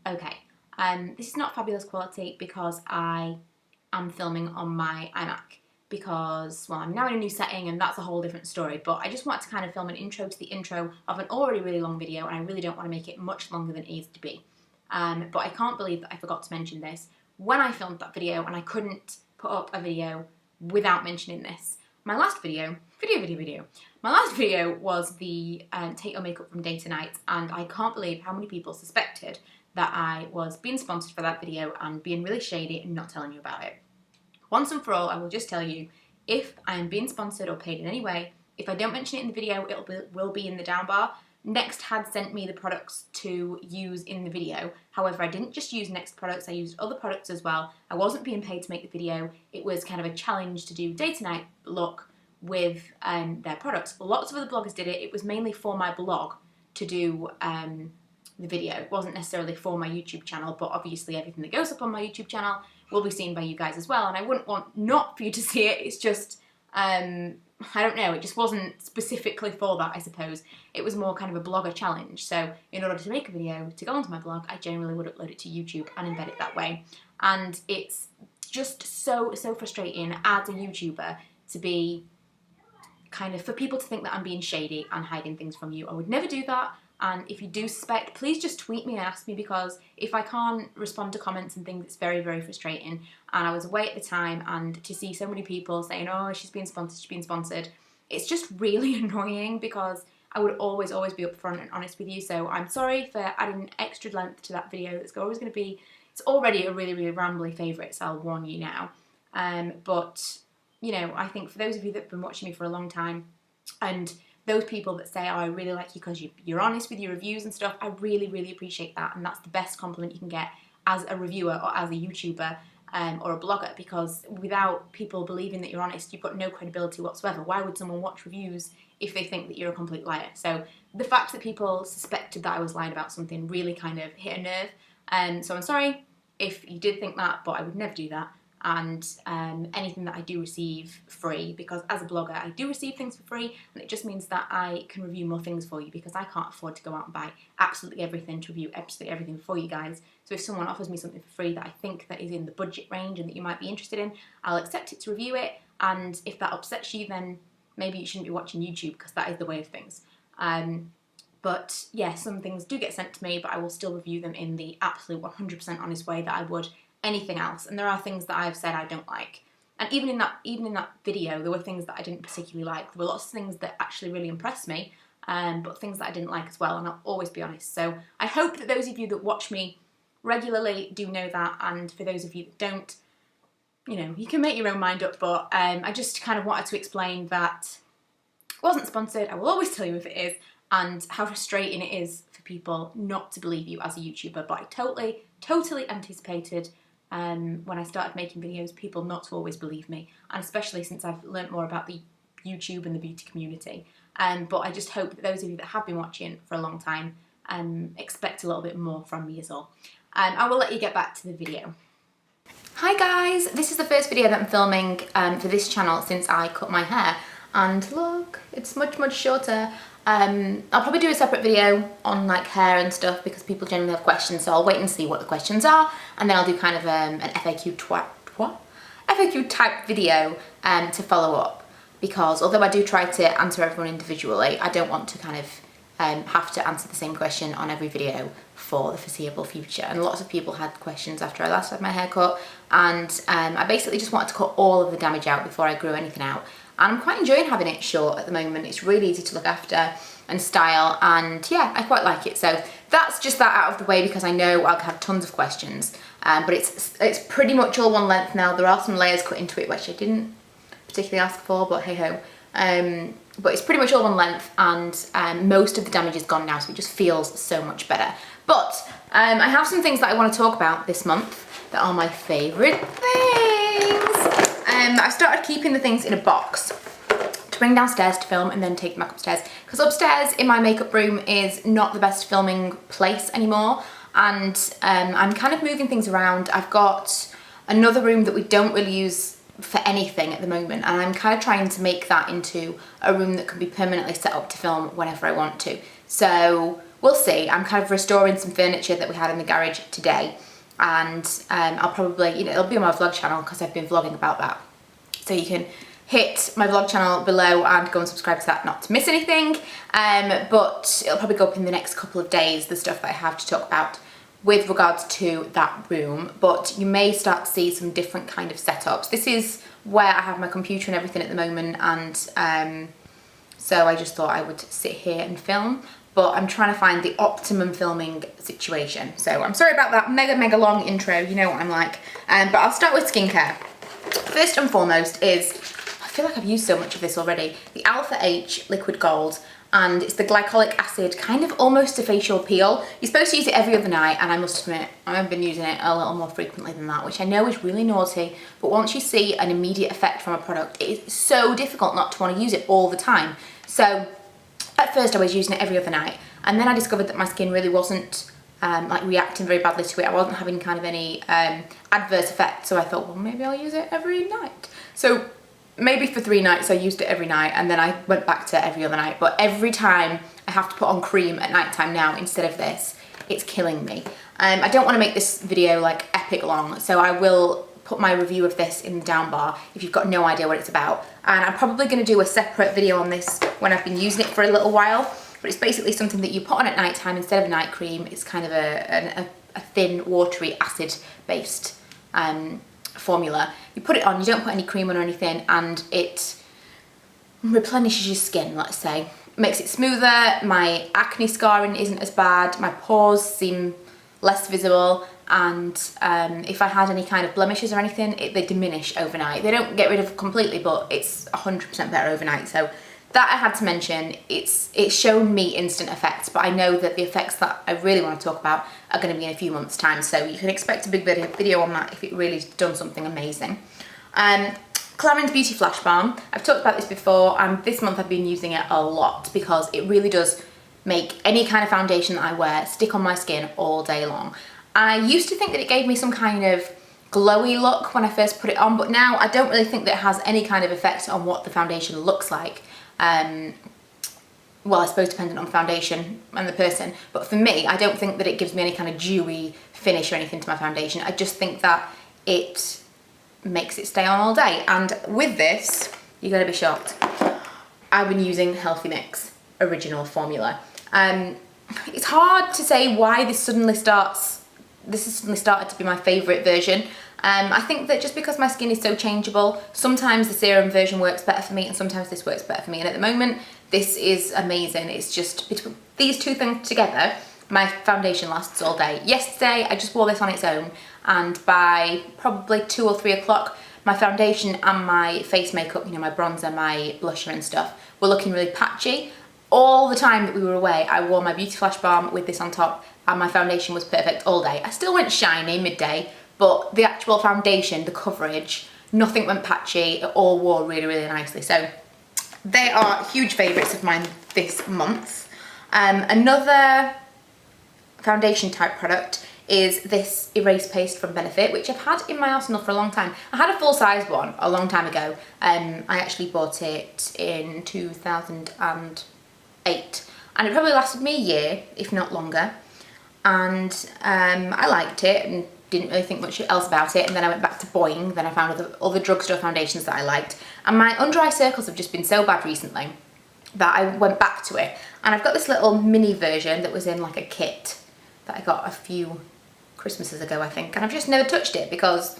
Okay, this is not fabulous quality because I am filming on my iMac because, well, I'm now in a new setting and that's a whole different story, but I just want to kind of film an intro to the intro of an already really long video, and I really don't want to make it much longer than it needs to be. But I can't believe that I forgot to mention this when I filmed that video, and I couldn't put up a video without mentioning this. My last video, my last video was the Take Your Makeup from Day to Night, and I can't believe how many people suspected that I was being sponsored for that video and being really shady and not telling you about it. Once and for all, I will just tell you, if I am being sponsored or paid in any way, if I don't mention it in the video, it will be in the down bar. Next had sent me the products to use in the video. However, I didn't just use Next products, I used other products as well. I wasn't being paid to make the video. It was kind of a challenge to do day to night look with their products. Lots of other bloggers did it. It was mainly for my blog to do the video. It wasn't necessarily for my YouTube channel, but obviously everything that goes up on my YouTube channel will be seen by you guys as well, and I wouldn't want not for you to see it. It's just, I don't know, it just wasn't specifically for that, I suppose. It was more kind of a blogger challenge, so in order to make a video to go onto my blog, I generally would upload it to YouTube and embed it that way. And it's just so frustrating as a YouTuber to be kind of, for people to think that I'm being shady and hiding things from you. I would never do that. And if you do suspect, please just tweet me and ask me, because if I can't respond to comments and things, it's very frustrating. And I was away at the time, and to see so many people saying, oh, she's being sponsored, it's just really annoying, because I would always be upfront and honest with you. So I'm sorry for adding extra length to that video. It's always going to be, it's already a really rambly favourite, so I'll warn you now. But, you know, I think for those of you that have been watching me for a long time, and those people that say, oh, I really like you because you're honest with your reviews and stuff, I really appreciate that, and that's the best compliment you can get as a reviewer or as a YouTuber or a blogger, because without people believing that you're honest, you've got no credibility whatsoever. Why would someone watch reviews if they think that you're a complete liar? So the fact that people suspected that I was lying about something really kind of hit a nerve, so I'm sorry if you did think that, but I would never do that. And anything that I do receive free, because as a blogger I do receive things for free, and it just means that I can review more things for you, because I can't afford to go out and buy absolutely everything to review absolutely everything for you guys. So if someone offers me something for free that I think that is in the budget range and that you might be interested in, I'll accept it to review it. And if that upsets you, then maybe you shouldn't be watching YouTube, because that is the way of things. But yeah, some things do get sent to me, but I will still review them in the absolute 100% honest way that I would anything else. And there are things that I've said I don't like, and even in that video there were things that I didn't particularly like. There were lots of things that actually really impressed me, but things that I didn't like as well, and I'll always be honest. So I hope that those of you that watch me regularly do know that, and for those of you that don't, you know, you can make your own mind up. But I just kind of wanted to explain that it wasn't sponsored. I will always tell you if it is, and how frustrating it is for people not to believe you as a YouTuber. But I totally anticipated when I started making videos, people not to always believe me, and especially since I've learnt more about the YouTube and the beauty community. But I just hope that those of you that have been watching for a long time expect a little bit more from me is all. I will let you get back to the video. Hi guys, this is the first video that I'm filming for this channel since I cut my hair, and look, it's much shorter. I'll probably do a separate video on like hair and stuff, because people generally have questions, so I'll wait and see what the questions are, and then I'll do kind of an FAQ type video to follow up, because although I do try to answer everyone individually, I don't want to kind of have to answer the same question on every video for the foreseeable future. And lots of people had questions after I last had my hair cut, and I basically just wanted to cut all of the damage out before I grew anything out. And I'm quite enjoying having it short at the moment. It's really easy to look after and style, and yeah, I quite like it. So that's just that out of the way, because I know I'll have tons of questions. But it's pretty much all one length now. There are some layers cut into it which I didn't particularly ask for, but hey ho. But it's pretty much all one length, and most of the damage is gone now, so it just feels so much better. But I have some things that I want to talk about this month that are my favourite things. I've started keeping the things in a box to bring downstairs to film and then take them back upstairs, because upstairs in my makeup room is not the best filming place anymore, and I'm kind of moving things around. I've got another room that we don't really use for anything at the moment, and I'm kind of trying to make that into a room that can be permanently set up to film whenever I want to. So we'll see. I'm kind of restoring some furniture that we had in the garage today, and I'll probably, you know, it'll be on my vlog channel because I've been vlogging about that. So you can hit my vlog channel below and go and subscribe to that not to miss anything. But it'll probably go up in the next couple of days, the stuff that I have to talk about with regards to that room. But you may start to see some different kind of setups. This is where I have my computer and everything at the moment, and so I just thought I would sit here and film. But I'm trying to find the optimum filming situation. So I'm sorry about that mega long intro, you know what I'm like. But I'll start with skincare. First and foremost is, I feel like I've used so much of this already, the Alpha H Liquid Gold, and it's the glycolic acid, kind of almost a facial peel. You're supposed to use it every other night, and I must admit, I've been using it a little more frequently than that, which I know is really naughty, but once you see an immediate effect from a product, it is so difficult not to want to use it all the time. So at first I was using it every other night, and then I discovered that my skin really wasn't like reacting very badly to it. I wasn't having kind of any adverse effects, so I thought, well, maybe I'll use it every night. So maybe for 3 nights I used it every night, and then I went back to every other night. But every time I have to put on cream at night time now instead of this, it's killing me. I don't want to make this video like epic long, so I will put my review of this in the down bar if you've got no idea what it's about. And I'm probably going to do a separate video on this when I've been using it for a little while. But it's basically something that you put on at night time instead of a night cream. It's kind of a thin, watery, acid-based formula. You put it on, you don't put any cream on or anything, and it replenishes your skin, let's say. Makes it smoother, my acne scarring isn't as bad, my pores seem less visible, and if I had any kind of blemishes or anything, they diminish overnight. They don't get rid of completely, but it's 100% better overnight. So that I had to mention. It's shown me instant effects, but I know that the effects that I really want to talk about are going to be in a few months' time, so you can expect a big video on that if it really done something amazing. Clarins Beauty Flash Balm. I've talked about this before, and this month I've been using it a lot because it really does make any kind of foundation that I wear stick on my skin all day long. I used to think that it gave me some kind of glowy look when I first put it on, but now I don't really think that it has any kind of effect on what the foundation looks like. Well, I suppose dependent on foundation and the person, but for me, I don't think that it gives me any kind of dewy finish or anything to my foundation. I just think that it makes it stay on all day. And with this, you're gonna be shocked, I've been using Healthy Mix original formula. It's hard to say why this has suddenly started to be my favourite version. I think that just because my skin is so changeable, sometimes the serum version works better for me and sometimes this works better for me, and at the moment this is amazing. It's just between these two things together, my foundation lasts all day. Yesterday I just wore this on its own, and by probably 2 or 3 o'clock my foundation and my face makeup, you know, my bronzer, my blusher and stuff, were looking really patchy. All the time that we were away, I wore my Beauty Flash Balm with this on top, and my foundation was perfect all day. I still went shiny midday, but the actual foundation, the coverage, nothing went patchy. It all wore really nicely. So they are huge favourites of mine this month. Another foundation type product is this erase paste from Benefit, which I've had in my arsenal for a long time. I had a full size one a long time ago. I actually bought it in 2008, and it probably lasted me a year, if not longer. And I liked it and didn't really think much else about it, and then I went back to Boing. Then I found other drugstore foundations that I liked, and my under eye circles have just been so bad recently that I went back to it. And I've got this little mini version that was in like a kit that I got a few Christmases ago, I think, and I've just never touched it because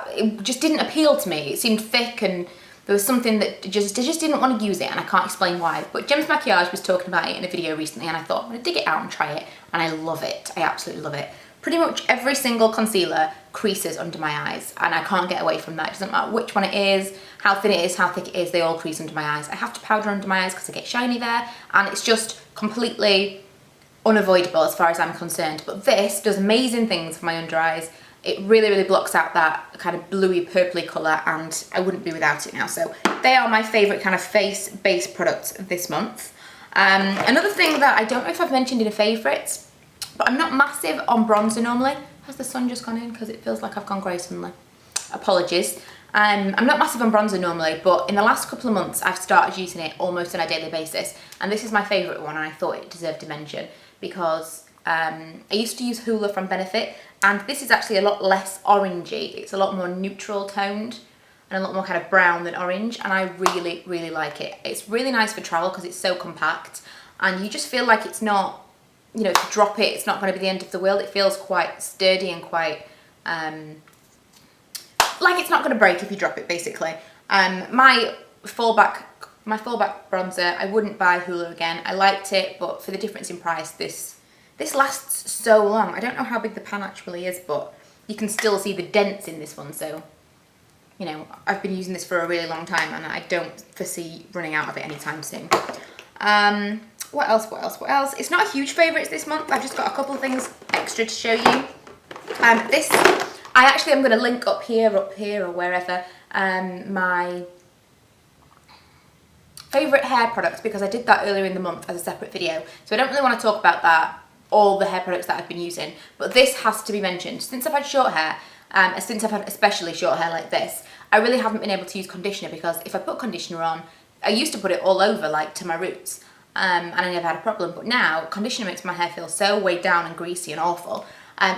it just didn't appeal to me. It seemed thick, and there was something that I just didn't want to use it, and I can't explain why. But Gems Maquillage was talking about it in a video recently, and I thought, I'm going to dig it out and try it, and I love it. I absolutely love it. Pretty much every single concealer creases under my eyes, and I can't get away from that. It doesn't matter which one it is, how thin it is, how thick it is, they all crease under my eyes. I have to powder under my eyes because I get shiny there, and it's just completely unavoidable as far as I'm concerned. But this does amazing things for my under eyes. It really blocks out that kind of bluey purpley colour, and I wouldn't be without it now. So they are my favourite kind of face-based products this month. Another thing that I don't know if I've mentioned in a favourites, but I'm not massive on bronzer normally. Has the sun just gone in? Because it feels like I've gone grey suddenly. apologies. I'm not massive on bronzer normally, but in the last couple of months I've started using it almost on a daily basis, and this is my favourite one, and I thought it deserved to mention because I used to use Hoola from Benefit, and this is actually a lot less orangey. It's a lot more neutral toned and a lot more kind of brown than orange, and I really, really like it. It's really nice for travel because it's so compact, and you just feel like it's not, you know, if you drop it, it's not going to be the end of the world. It feels quite sturdy and quite, like it's not going to break if you drop it, basically. My fallback bronzer, I wouldn't buy Hoola again. I liked it, but for the difference in price, this lasts so long. I don't know how big the pan actually is, but you can still see the dents in this one, so, you know, I've been using this for a really long time, and I don't foresee running out of it anytime soon. What else? It's not a huge favourite this month. I've just got a couple of things extra to show you. This, I actually am going to link up here, or wherever, my favourite hair products, because I did that earlier in the month as a separate video. So I don't really want to talk about that, all the hair products that I've been using, but this has to be mentioned. Since I've had short hair, since I've had especially short hair like this, I really haven't been able to use conditioner, because if I put conditioner on, I used to put it all over, like to my roots, and I never had a problem, but now conditioner makes my hair feel so weighed down and greasy and awful.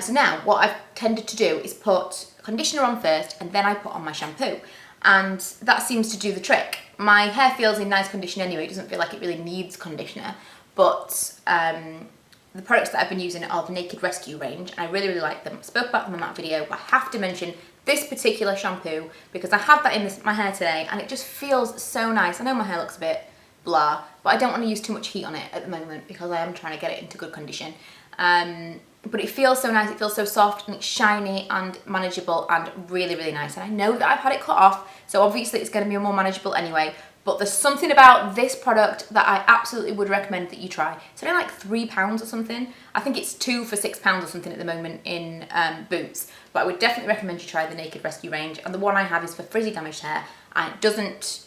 So now what I've tended to do is put conditioner on first, and then I put on my shampoo, and that seems to do the trick. My hair feels in nice condition anyway. It doesn't feel like it really needs conditioner, but the products that I've been using are the Naked Rescue range, and I really, really like them. I spoke about them in that video, but I have to mention this particular shampoo because I have that in my hair today, and it just feels so nice. I know my hair looks a bit blah, but I don't want to use too much heat on it at the moment because I am trying to get it into good condition. But it feels so nice, it feels so soft, and it's shiny and manageable and really, really nice. And I know that I've had it cut off, so obviously it's going to be more manageable anyway, but there's something about this product that I absolutely would recommend that you try. It's only like £3 or something. I think it's 2 for £6 or something at the moment in Boots, but I would definitely recommend you try the Naked Rescue range. And the one I have is for frizzy damaged hair, and it doesn't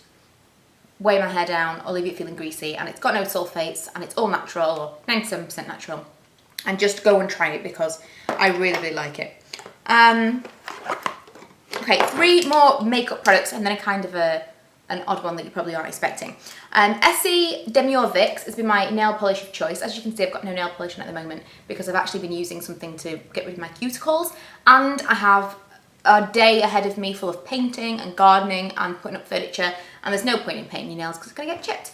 weigh my hair down or leave it feeling greasy, and it's got no sulfates, and it's all natural, or 97% natural. And just go and try it because I really, really like it. Okay, 3 more makeup products, and then a kind of an odd one that you probably aren't expecting. Essie Demure Vix has been my nail polish of choice. As you can see, I've got no nail polish on at the moment because I've actually been using something to get rid of my cuticles, and I have a day ahead of me full of painting and gardening and putting up furniture, and there's no point in painting your nails because it's going to get chipped.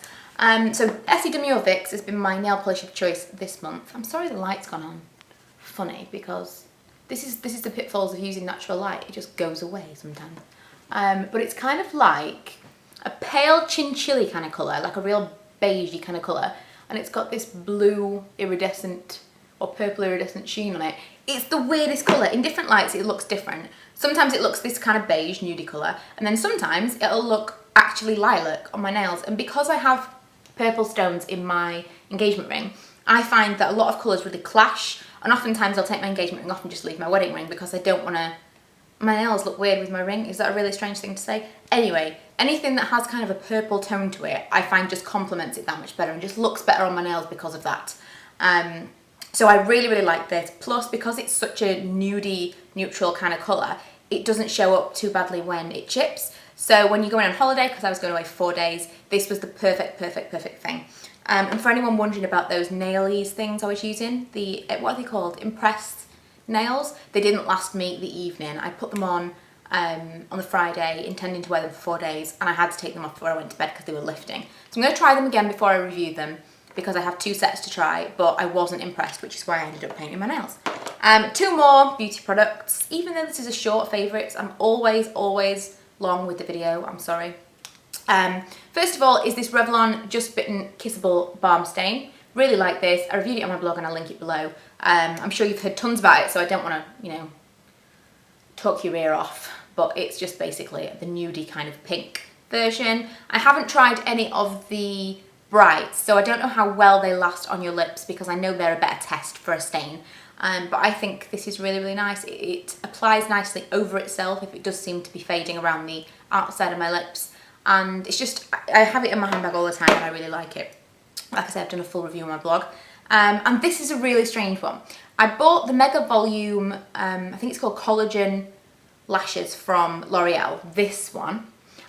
So Essie Demure Vix has been my nail polish of choice this month. I'm sorry the light's gone on funny because this is the pitfalls of using natural light. It just goes away sometimes. But it's kind of like a pale chinchilly kind of colour, like a real beigey kind of colour, and it's got this blue iridescent or purple iridescent sheen on it. It's the weirdest colour. In different lights it looks different. Sometimes it looks this kind of beige nudie colour, and then sometimes it'll look actually lilac on my nails. And because I have purple stones in my engagement ring, I find that a lot of colours really clash, and oftentimes I'll take my engagement ring off and just leave my wedding ring because I don't want to, my nails look weird with my ring. Is that a really strange thing to say? Anyway, anything that has kind of a purple tone to it, I find just complements it that much better and just looks better on my nails because of that. So I really, really like this. Plus, because it's such a nudie, neutral kind of colour, it doesn't show up too badly when it chips. So when you're going on holiday, because I was going away for 4 days, this was the perfect thing. And for anyone wondering about those nailies things I was using, the, what are they called? Impressed nails? They didn't last me the evening. I put them on the Friday, intending to wear them for 4 days, and I had to take them off before I went to bed because they were lifting. So I'm going to try them again before I review them, because I have 2 sets to try, but I wasn't impressed, which is why I ended up painting my nails. 2 more beauty products. Even though this is a short favourite, I'm always long with the video, I'm sorry. First of all is this Revlon Just Bitten Kissable Balm Stain. Really like this. I reviewed it on my blog and I'll link it below. I'm sure you've heard tons about it, so I don't want to, you know, talk your ear off, but it's just basically the nudie kind of pink version. I haven't tried any of the brights, so I don't know how well they last on your lips because I know they're a better test for a stain. But I think this is really, really nice. It applies nicely over itself if it does seem to be fading around the outside of my lips. And it's just, I have it in my handbag all the time and I really like it. Like I said, I've done a full review on my blog. And this is a really strange one. I bought the Mega Volume, I think it's called Collagen lashes from L'Oreal, this one,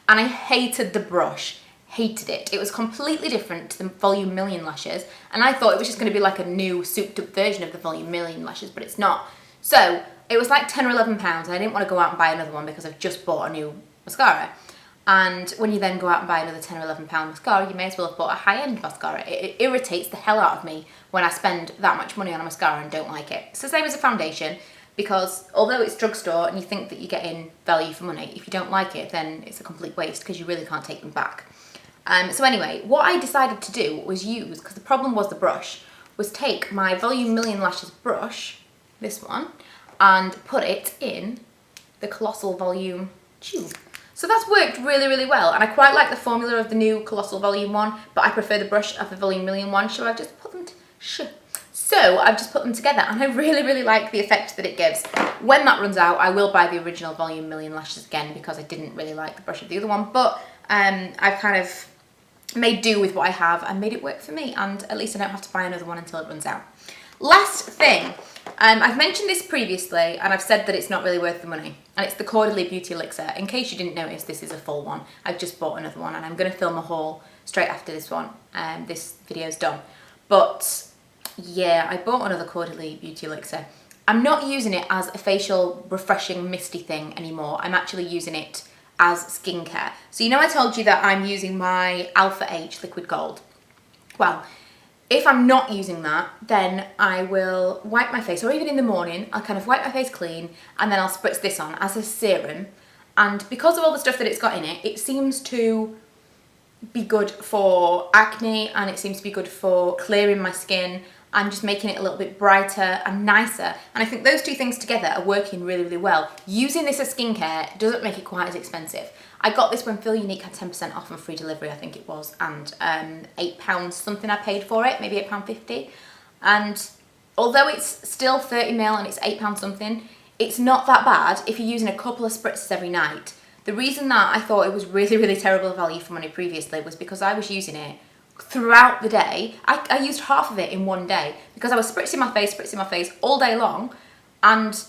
and I hated the brush. Hated it. It was completely different to the Volume Million lashes, and I thought it was just going to be like a new souped up version of the Volume Million lashes, but it's not. So it was like 10 or 11 pounds, and I didn't want to go out and buy another one because I've just bought a new mascara. And when you then go out and buy another 10 or 11 pound mascara, you may as well have bought a high-end mascara. It irritates the hell out of me when I spend that much money on a mascara and don't like it. It's the same as a foundation, because although it's drugstore and you think that you're getting value for money, if you don't like it, then it's a complete waste because you really can't take them back. So anyway, what I decided to do was use, because the problem was the brush, was take my Volume Million Lashes brush, this one, and put it in the Colossal Volume tube. So that's worked really, really well, and I quite like the formula of the new Colossal Volume one, but I prefer the brush of the Volume Million one, so I've just put them together, and I really, really like the effect that it gives. When that runs out, I will buy the original Volume Million Lashes again, because I didn't really like the brush of the other one, but I've kind of made do with what I have and made it work for me, and at least I don't have to buy another one until it runs out. Last thing, I've mentioned this previously and I've said that it's not really worth the money, and it's the Caudalie Beauty Elixir. In case you didn't notice, this is a full one. I've just bought another one and I'm going to film a haul straight after this one. This video's done. But yeah, I bought another Caudalie Beauty Elixir. I'm not using it as a facial refreshing misty thing anymore. I'm actually using it as skincare. So you know I told you that I'm using my Alpha H Liquid Gold. Well, if I'm not using that, then I will wipe my face, or even in the morning, I'll kind of wipe my face clean and then I'll spritz this on as a serum. And because of all the stuff that it's got in it, it seems to be good for acne, and it seems to be good for clearing my skin and just making it a little bit brighter and nicer. And I think those two things together are working really, really well. Using this as skincare doesn't make it quite as expensive. I got this when Feel Unique had 10% off and free delivery, I think it was, and £8 something I paid for it, maybe £8.50. And although it's still 30ml and it's £8 something, it's not that bad if you're using a couple of spritzes every night. The reason that I thought it was really, really terrible value for money previously was because I was using it throughout the day. I used half of it in one day because I was spritzing my face all day long, and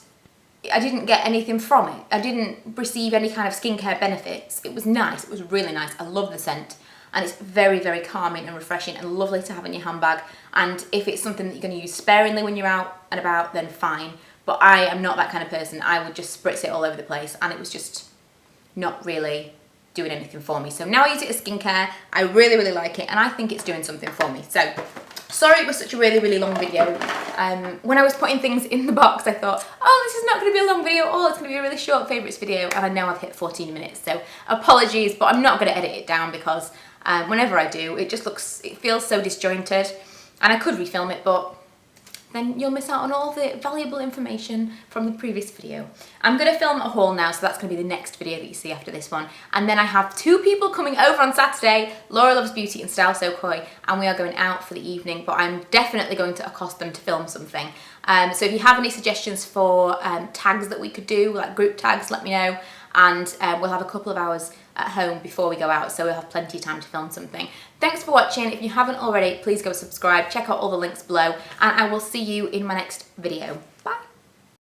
I didn't get anything from it. I didn't receive any kind of skincare benefits. It was nice, it was really nice. I love the scent, and it's very, very calming and refreshing and lovely to have in your handbag. And if it's something that you're going to use sparingly when you're out and about, then fine. But I am not that kind of person. I would just spritz it all over the place, and it was just not really doing anything for me. So now I use it as skincare. I really, really like it, and I think it's doing something for me. So sorry it was such a really, really long video. When I was putting things in the box, I thought, oh, this is not going to be a long video, oh, it's going to be a really short favourites video, and I know I've hit 14 minutes, so apologies, but I'm not going to edit it down because whenever I do, it feels so disjointed, and I could refilm it, but then you'll miss out on all the valuable information from the previous video. I'm going to film a haul now, so that's going to be the next video that you see after this one. And then I have two people coming over on Saturday, Laura Loves Beauty and Style So Coy, and we are going out for the evening, but I'm definitely going to accost them to film something. So if you have any suggestions for tags that we could do, like group tags, let me know. And we'll have a couple of hours at home before we go out, so we'll have plenty of time to film something. Thanks for watching. If you haven't already, please go subscribe, check out all the links below, and I will see you in my next video.